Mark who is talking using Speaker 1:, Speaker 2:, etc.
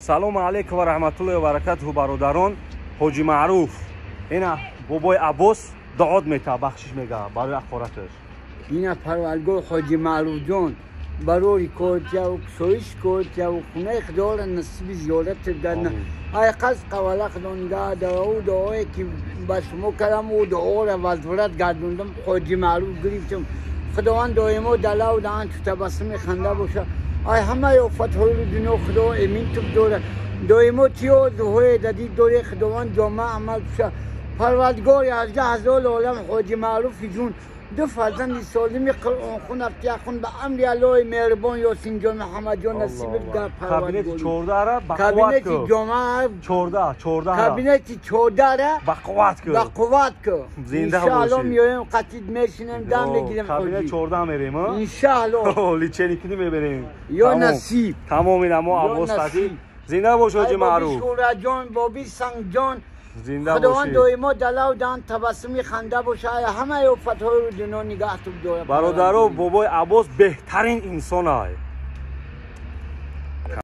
Speaker 1: салому алейкум ва раҳматуллоҳи ва баракатуҳу бародарон. ҳоҷи маъруф ина бобои Аббос дуод метавад бахшиш мегӯяд барои ахораташ.
Speaker 2: ина парвардгор ҳоҷи маъруфҷон барори котяу кусоиш котяу хунаи худоро насиби зиёрат кардана. ай қаз қавала худонга даву дуое ки ба шумо кардам у дуоро вазворат гардондам ҳоҷи маъруф гирифтам. худованд доимо далав даан ту табассуми ханда боша. ай ҳамаи офатҳои дунё худо эмин туб дорад. доимо тиё зуҳое дадид доре худованд ҷомаъ амал куша. парвардгор 11,000 олам ҳоҷи маъруфи ҷун ду фарзанди солими қуръонхун афтияхун ба амри аллоҳи меҳрубон ёсинҷон муҳаммадҷон насиб гар
Speaker 1: кабинети 14 ба
Speaker 2: кабинети ҷомаъ
Speaker 1: 14
Speaker 2: кабинети 14
Speaker 1: ба қувват
Speaker 2: ба қувват ку.
Speaker 1: Зинда
Speaker 2: иншаалло
Speaker 1: бошед.
Speaker 2: миёем қатид мешинем дам мегирем
Speaker 1: кабинет 14 мерем
Speaker 2: иншаалло
Speaker 1: личеникини меберем
Speaker 2: ё насиб
Speaker 1: тамоми намо Аббос Сади зинда бош ҳоҷи маъруф
Speaker 2: шӯраҷон боби сангҷон
Speaker 1: зинда
Speaker 2: худованд
Speaker 1: бошед.
Speaker 2: доимо далав дан табассуми ханда боша. ҳамаи офатҳои дунё нигаҳ туб дорад.
Speaker 1: бародаро бобои Аббос беҳтарин инсон ай.